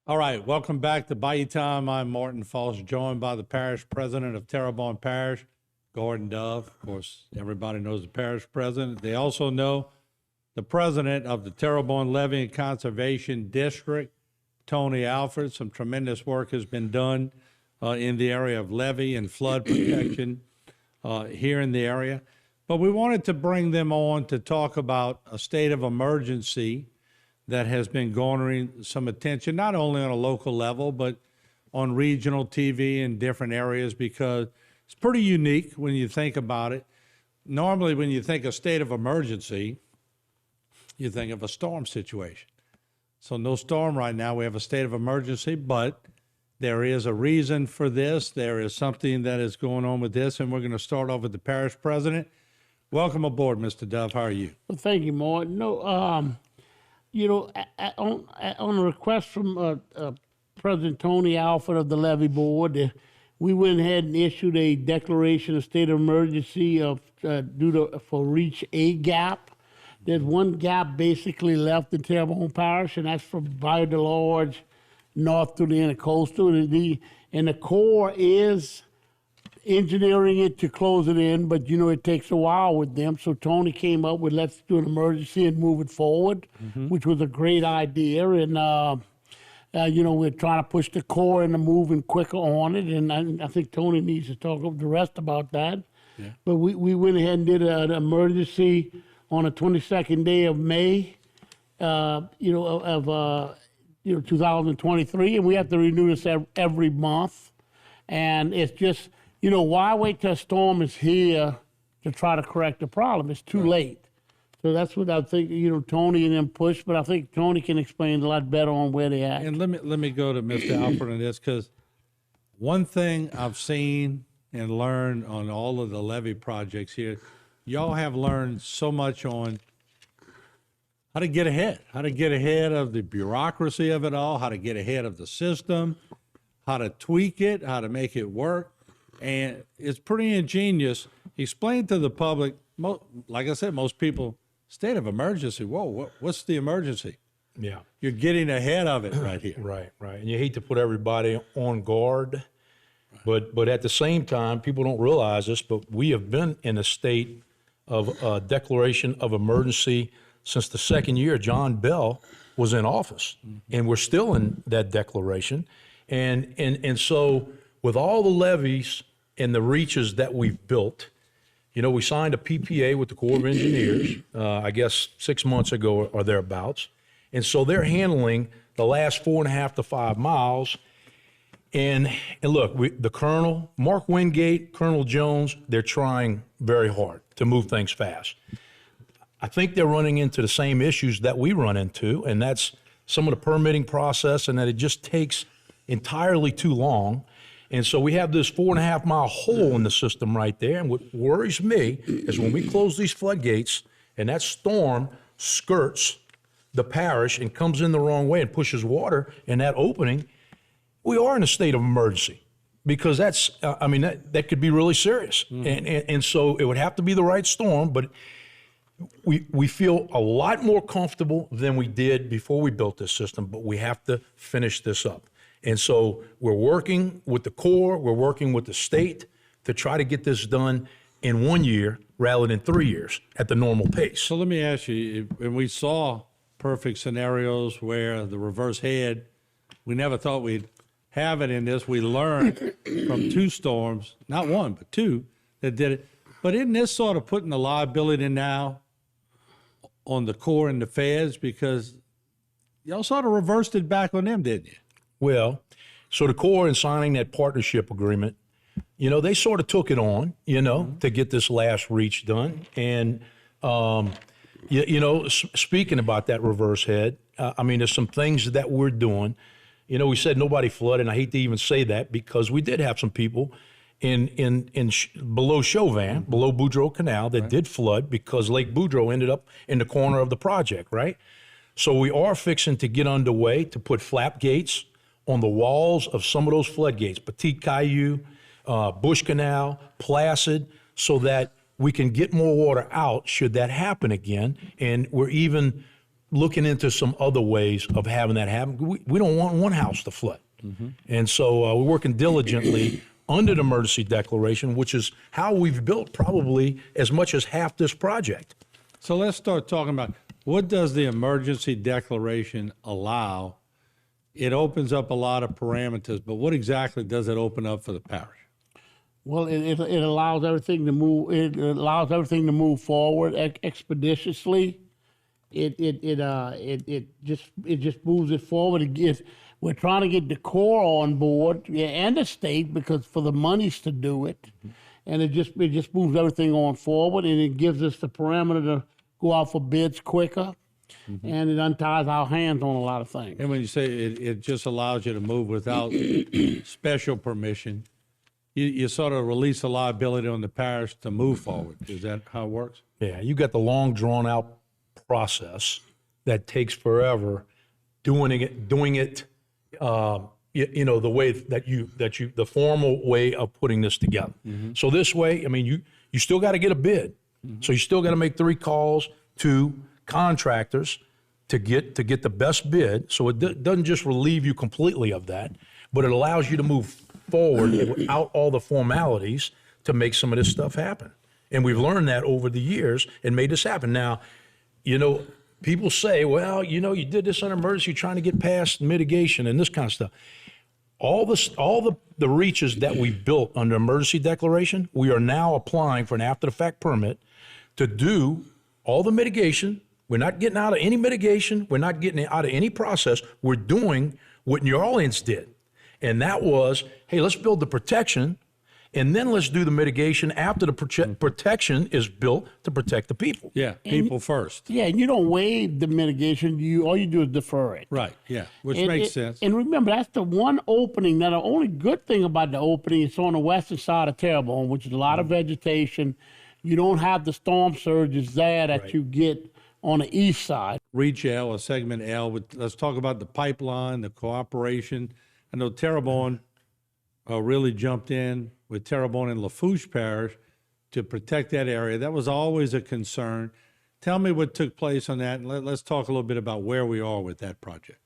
All right, welcome back to Bayou Time. I'm Martin Falls, joined by the parish president of Terrebonne Parish, Gordon Dove. Of course, everybody knows the parish president. They also know the president of the Terrebonne Levee and Conservation District, Tony Alford. Some tremendous work has been done in the area of levee and flood protection here in the area. But we wanted to bring them on to talk about a state of emergency that has been garnering some attention, not only on a local level, but on regional TV in different areas, because it's pretty unique when you think about it. Normally, when you think of state of emergency, you think of a storm situation. So no storm right now. We have a state of emergency, but there is a reason for this. There is something that is going on with this, and we're going to start off with the parish president. Welcome aboard, Mr. Dove. How are you? Well, thank you, Martin. On a request from President Tony Alford of the Levee Board, we went ahead and issued a declaration of state of emergency for reach a gap. There's one gap basically left in Terrebonne Parish, and that's from Bayou de Large north to the intercoastal. And the Corps is engineering it to close it in, but it takes a while with them. So Tony came up with let's do an emergency and move it forward, which was a great idea. And we're trying to push the Corps into moving quicker on it. And I think Tony needs to talk with the rest about that. Yeah. But we went ahead and did an emergency on the 22nd day of May, 2023, and we have to renew this every month. And it's just, why wait till a storm is here to try to correct the problem? It's too late. So that's what I think, Tony and them push, but I think Tony can explain a lot better on where they at. And let me go to Mr. Alford on this, because one thing I've seen and learned on all of the levee projects here, y'all have learned so much on how to get ahead of the bureaucracy of it all, how to get ahead of the system, how to tweak it, how to make it work. And it's pretty ingenious. Explain to the public, like I said, most people, state of emergency, whoa, what's the emergency? Yeah. You're getting ahead of it right here. Right. And you hate to put everybody on guard, but at the same time, people don't realize this, but we have been in a state of declaration of emergency since the second year John Bell was in office, and we're still in that declaration. And so with all the levees and the reaches that we've built, we signed a PPA with the Corps of Engineers, I guess 6 months ago or thereabouts. And so they're handling the last 4.5 to 5 miles. And look, the Colonel, Mark Wingate, Colonel Jones, they're trying very hard to move things fast. I think they're running into the same issues that we run into, and that's some of the permitting process, and that it just takes entirely too long. And so we have this 4.5 mile hole in the system right there. And what worries me is when we close these floodgates and that storm skirts the parish and comes in the wrong way and pushes water in that opening, we are in a state of emergency, because that's, that could be really serious. And so it would have to be the right storm, but we feel a lot more comfortable than we did before we built this system, but we have to finish this up. And so we're working with the Corps, we're working with the state to try to get this done in 1 year rather than 3 years at the normal pace. So let me ask you, when we saw perfect scenarios where the reverse head, we never thought we'd have it in this. We learned from 2 storms, not 1, but 2 that did it. But isn't this sort of putting the liability now on the Corps and the feds, because y'all sort of reversed it back on them, didn't you? Well, so the Corps, in signing that partnership agreement, they sort of took it on, to get this last reach done. And, speaking about that reverse head, there's some things that we're doing. We said nobody flooded, and I hate to even say that, because we did have some people below Chauvin, below Boudreaux Canal, that did flood because Lake Boudreaux ended up in the corner of the project, right? So we are fixing to get underway to put flap gates on the walls of some of those floodgates, Petit Caillou, Bush Canal, Placid, so that we can get more water out should that happen again. And we're even looking into some other ways of having that happen. We don't want one house to flood. And so we're working diligently under the emergency declaration, which is how we've built probably as much as half this project. So let's start talking about what does the emergency declaration allow? It opens up a lot of parameters, but what exactly does it open up for the parish? Well, it allows everything to move. It allows everything to move forward expeditiously. It just moves it forward. We're trying to get the Corps on board, yeah, and the state, because for the monies to do it, and it just moves everything on forward, and it gives us the parameter to go out for bids quicker, and it unties our hands on a lot of things. And when you say it just allows you to move without special permission, you sort of release the liability on the parish to move forward. Is that how it works? Yeah, you got the long drawn out process that takes forever doing it, the way that the formal way of putting this together. So this way, I mean, you still got to get a bid. So you still got to make 3 calls to contractors to get the best bid. So it doesn't just relieve you completely of that, but it allows you to move forward without all the formalities to make some of this stuff happen. And we've learned that over the years and made this happen. Now, people say, well, you did this under emergency trying to get past mitigation and this kind of stuff. All the reaches that we built under emergency declaration, we are now applying for an after the fact permit to do all the mitigation. We're not getting out of any mitigation. We're not getting out of any process. We're doing what New Orleans did. And that was, hey, let's build the protection, and then let's do the mitigation after the protection is built to protect the people. Yeah, people first. Yeah, and you don't waive the mitigation. All you do is defer it. Right, yeah, which makes sense. And remember, that's the one opening. Now, the only good thing about the opening is on the western side of Terrebonne, which is a lot of vegetation. You don't have the storm surges there that you get on the east side. Reach L or segment L, let's talk about the pipeline, the cooperation. I know Terrebonne really jumped in with Terrebonne and Lafourche Parish to protect that area. That was always a concern. Tell me what took place on that, and let's talk a little bit about where we are with that project.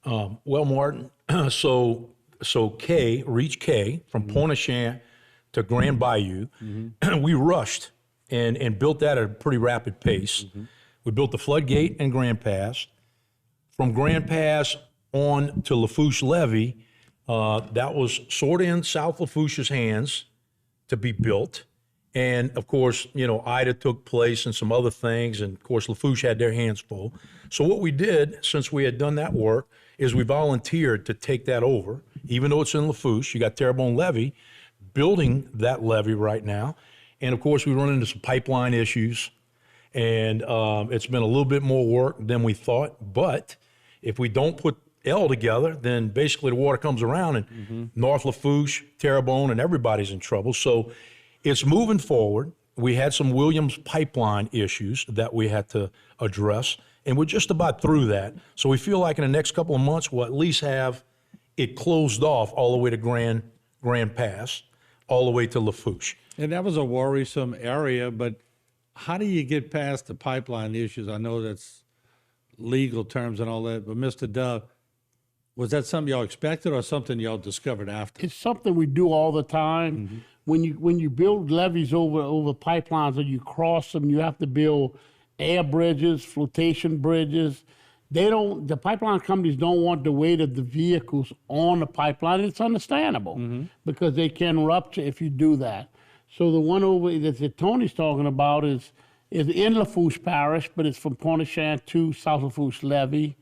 Well, Martin, so Reach K, from Pointe-au-Chien to Grand Bayou, we rushed and built that at a pretty rapid pace. We built the floodgate and Grand Pass. From Grand Pass on to Lafourche Levee, that was sort of in South Lafourche's hands to be built. And of course, Ida took place and some other things. And of course, Lafourche had their hands full. So what we did, since we had done that work, is we volunteered to take that over. Even though it's in Lafourche, you got Terrebonne Levee building that levee right now. And of course, we run into some pipeline issues. And it's been a little bit more work than we thought. But if we don't put L together, then basically the water comes around and North Lafourche, Terrebonne, and everybody's in trouble. So it's moving forward. We had some Williams pipeline issues that we had to address, and we're just about through that. So we feel like in the next couple of months, we'll at least have it closed off all the way to Grand Pass, all the way to Lafourche. And that was a worrisome area, but how do you get past the pipeline issues? I know that's legal terms and all that, but Mr. Dove, was that something y'all expected or something y'all discovered after? It's something we do all the time. When you build levees over pipelines and you cross them, you have to build air bridges, flotation bridges. The pipeline companies don't want the weight of the vehicles on the pipeline. It's understandable because they can rupture if you do that. So the one over that Tony's talking about is in Lafourche Parish, but it's from Pointe-au-Chien to South Lafourche Levee.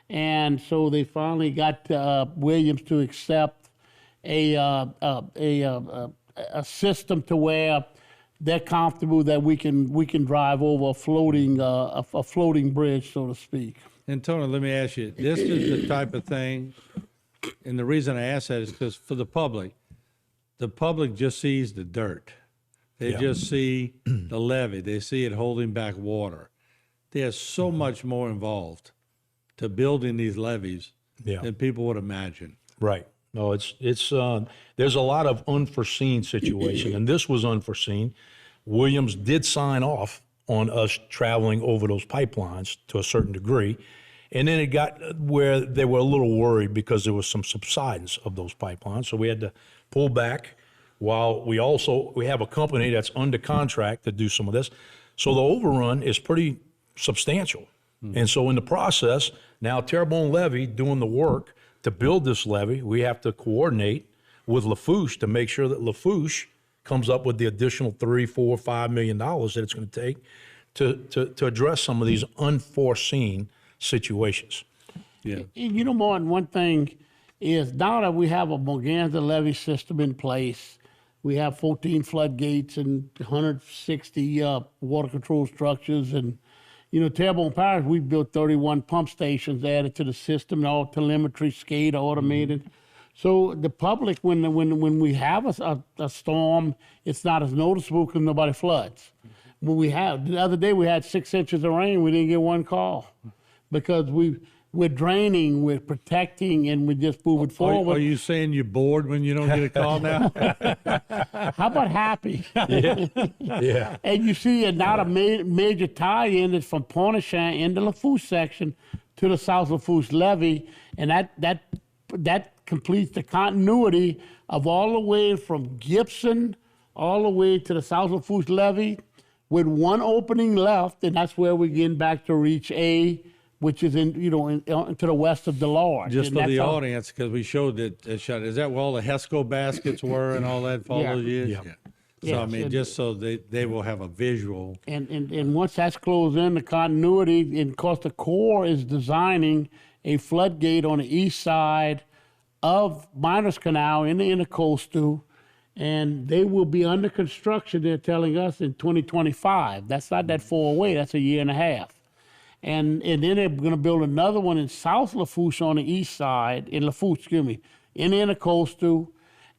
And so they finally got Williams to accept a system to where they're comfortable that we can drive over a floating bridge, so to speak. And Tony, let me ask you, this is the type of thing, and the reason I ask that is because for the public just sees the dirt. They just see the levee. They see it holding back water. There's so much more involved to building these levees than people would imagine. Right. No, it's there's a lot of unforeseen situation, and this was unforeseen. Williams did sign off on us traveling over those pipelines to a certain degree. And then it got where they were a little worried because there was some subsidence of those pipelines. So we had to pull back while we have a company that's under contract to do some of this. So the overrun is pretty substantial. And so in the process, now Terrebonne Levee doing the work to build this levee, we have to coordinate with Lafourche to make sure that Lafourche comes up with the additional $3, $4, $5 million that it's going to take to address some of these unforeseen situations. Yeah. You know, Martin, one thing is now that we have a Morganza levee system in place, we have 14 floodgates and 160 water control structures. And, you know, Terrebonne Parish, we built 31 pump stations added to the system, all telemetry, SCADA, automated. So the public, when we have a storm, it's not as noticeable because nobody floods. When the other day we had 6 inches of rain, we didn't get one call because we're draining, we're protecting, and we're just moving forward. Are you saying you're bored when you don't get a call now? How about happy? Yeah. And you see now a major tie-in is from Pointe-aux-Champs in the Lafourche section to the South Lafourche levee, and that completes the continuity of all the way from Gibson all the way to the South Lafourche levee with one opening left, and that's where we're getting back to Reach A, which is to the west of Delaware. Just for the audience, because we showed that shot. Is that where all the HESCO baskets were and all that for all those years? Yeah. So I mean, just so they will have a visual. And once that's closed in, the continuity, and of course the Corps is designing a floodgate on the east side of Miners Canal in the intercoastal, and they will be under construction, they're telling us, in 2025. That's not that far away. That's a year and a half. And then they're going to build another one in South Lafourche on the east side, in the intercoastal,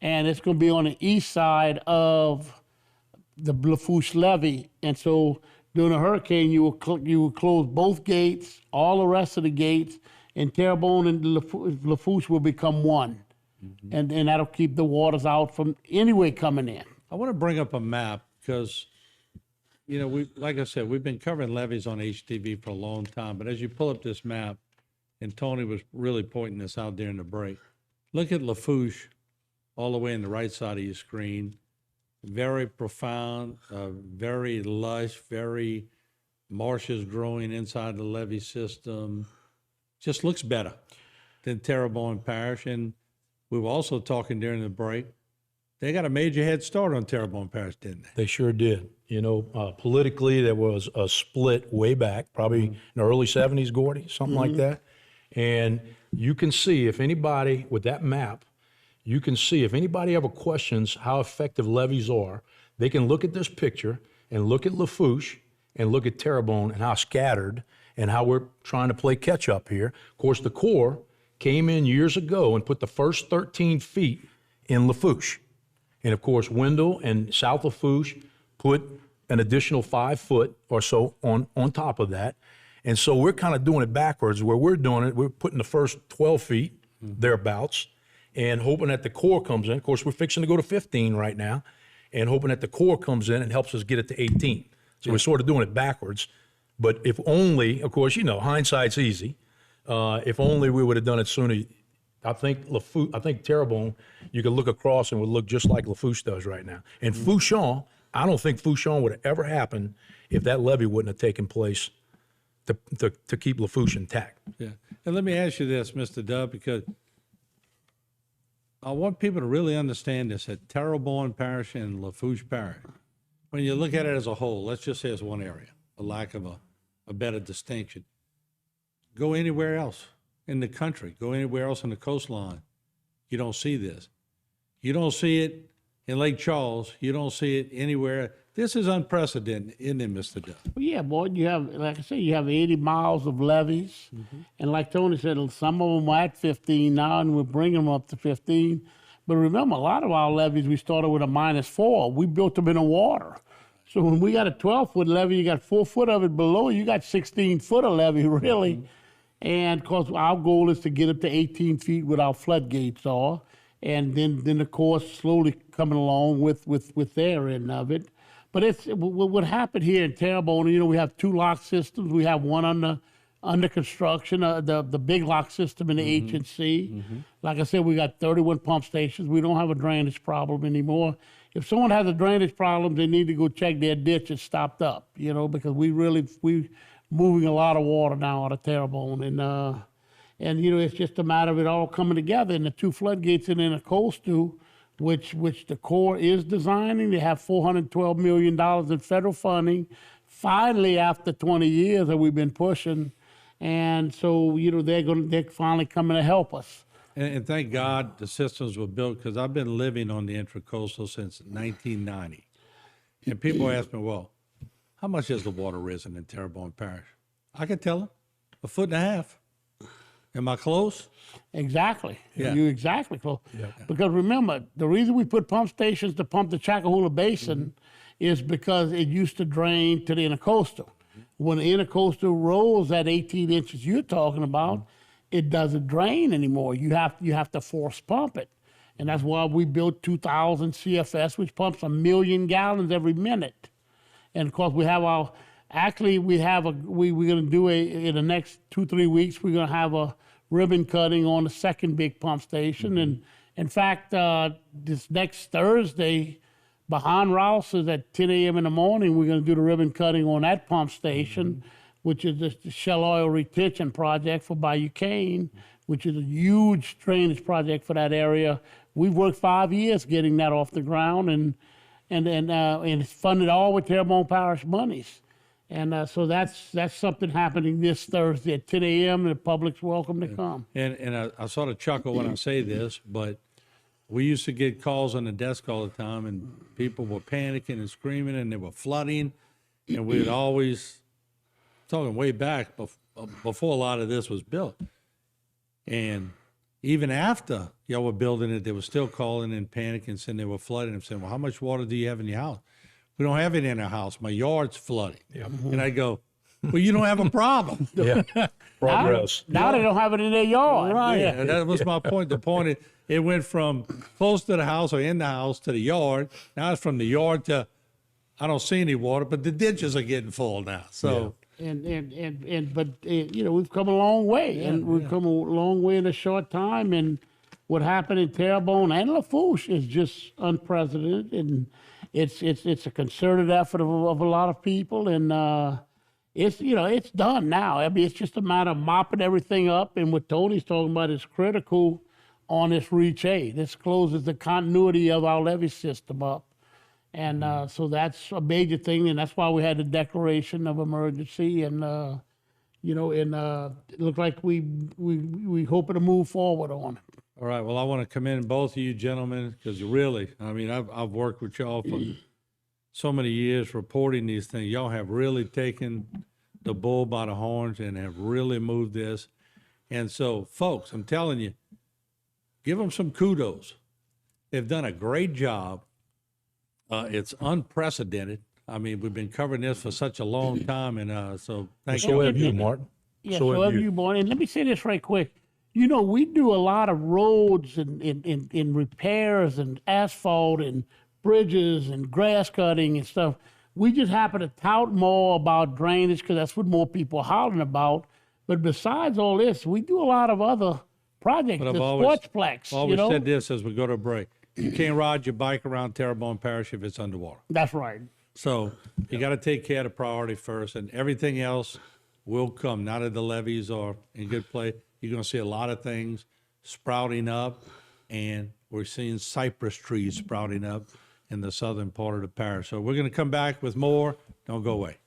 and it's going to be on the east side of the Lafourche levee. And so during a hurricane, you will close both gates, all the rest of the gates, and Terrebonne and Lafourche will become one. And that'll keep the waters out from anyway coming in. I want to bring up a map because, you know, like I said, we've been covering levees on HTV for a long time. But as you pull up this map, and Tony was really pointing this out during the break, look at Lafourche all the way on the right side of your screen. Very profound, very lush, very marshes growing inside the levee system. Just looks better than Terrebonne Parish. And we were also talking during the break, they got a major head start on Terrebonne Parish, didn't they? They sure did. You know, politically, there was a split way back, probably in the early 70s, Gordy, something like that. And you can see if anybody, with that map, you can see if anybody ever questions how effective levees are, they can look at this picture and look at Lafourche and look at Terrebonne and how scattered and how we're trying to play catch up here. Of course, the Corps came in years ago and put the first 13 feet in Lafourche. And of course, Wendell and South Lafourche put an additional 5 foot or so on top of that. And so we're kind of doing it backwards. Where we're doing it, we're putting the first 12 feet, thereabouts, and hoping that the Corps comes in. Of course, we're fixing to go to 15 right now, and hoping that the Corps comes in and helps us get it to 18. So we're sort of doing it backwards. But if only, of course, you know, hindsight's easy. If only we would have done it sooner. I think Terrebonne, you could look across and would look just like Lafourche does right now. And Fouchon, I don't think Fouchon would have ever happened if that levee wouldn't have taken place to keep Lafourche intact. Yeah. And let me ask you this, Mr. Dove, because I want people to really understand this, that Terrebonne Parish and Lafourche Parish, when you look at it as a whole, let's just say it's one area, a lack of a better distinction. Go anywhere else in the country, go anywhere else on the coastline, you don't see this. You don't see it in Lake Charles. You don't see it anywhere. This is unprecedented, isn't it, Mr. Duff? Well, yeah, boy, you have, like I said, you have 80 miles of levees. And like Tony said, some of them are at 15 now, and we're bringing them up to 15. But remember, a lot of our levees, we started with a -4. We built them in the water. So when we got a 12-foot levee, you got 4 foot of it below, you got 16-foot of levee, really. And of course, our goal is to get up to 18 feet with our floodgates are. And then of course, slowly coming along with their end of it. But it's what happened here in Terrebonne. You know, we have 2 lock systems. We have one under construction, the big lock system in the H&C. Like I said, we got 31 pump stations. We don't have a drainage problem anymore. If someone has a drainage problem, they need to go check their ditch. It's stopped up, you know, because we moving a lot of water now out of Terrebonne, and you know, it's just a matter of it all coming together. And the 2 floodgates in the coastal, which the Corps is designing, they have $412 million in federal funding. Finally, after 20 years that we've been pushing, and so you know they're finally coming to help us. And thank God the systems were built, because I've been living on the Intracoastal since 1990. And people ask me, well, how much has the water risen in Terrebonne Parish? I can tell them, 1.5 feet. Am I close? Exactly. Yeah. You're exactly close. Yeah. Because remember, the reason we put pump stations to pump the Chacahula Basin is because it used to drain to the intercoastal. When the intercoastal rose at 18 inches you're talking about, it doesn't drain anymore. You have to force pump it. And that's why we built 2,000 CFS, which pumps 1 million gallons every minute. And of course, we have we're going to do in the next 2-3 weeks, we're going to have a ribbon cutting on the second big pump station. And in fact, this next Thursday, behind Rouse's at 10 a.m. in the morning, we're going to do the ribbon cutting on that pump station, which is the shell oil retention project for Bayou, which is a huge drainage project for that area. We've worked 5 years getting that off the ground, and it's funded all with Terrebonne Parish monies. And so that's something happening this Thursday at 10 a.m. and the public's welcome to come. And I sort of chuckle when I say this, but we used to get calls on the desk all the time, and people were panicking and screaming, and they were flooding, and we would always, talking way back before a lot of this was built, and even after y'all were building it, they were still calling and panicking, saying they were flooding, and saying, well, how much water do you have in your house? We don't have it in our house. My yard's flooding. Yeah. And I go, well, you don't have a problem. Yeah. Progress. Now they don't have it in their yard. Right. Yeah. And that was my point. The point, it went from close to the house or in the house to the yard. Now it's from the yard to, I don't see any water, but the ditches are getting full now. So. Yeah. But you know, we've come a long way, and we've come a long way in a short time. And what happened in Terrebonne and Lafourche is just unprecedented, and it's a concerted effort of a lot of people, and it's done now. I mean, it's just a matter of mopping everything up, and what Tony's talking about is critical on this Reach A. This closes the continuity of our levee system up. And so that's a major thing, and that's why we had the declaration of emergency, and it looked like we hoping to move forward on it. All right. Well, I want to commend both of you gentlemen, because really, I mean, I've worked with y'all for so many years reporting these things. Y'all have really taken the bull by the horns and have really moved this. And so, folks, I'm telling you, give them some kudos. They've done a great job. It's unprecedented. I mean, we've been covering this for such a long time, and so thank you. So have you, Martin. Yeah, so have you, Martin. And let me say this right quick. You know, we do a lot of roads and repairs and asphalt and bridges and grass cutting and stuff. We just happen to tout more about drainage because that's what more people are hollering about. But besides all this, we do a lot of other projects, the sportsplex. I've always said this as we go to a break. You can't ride your bike around Terrebonne Parish if it's underwater. That's right. So you got to take care of the priority first, and everything else will come. Now that the levees are in good place, you're going to see a lot of things sprouting up, and we're seeing cypress trees sprouting up in the southern part of the parish. So we're going to come back with more. Don't go away.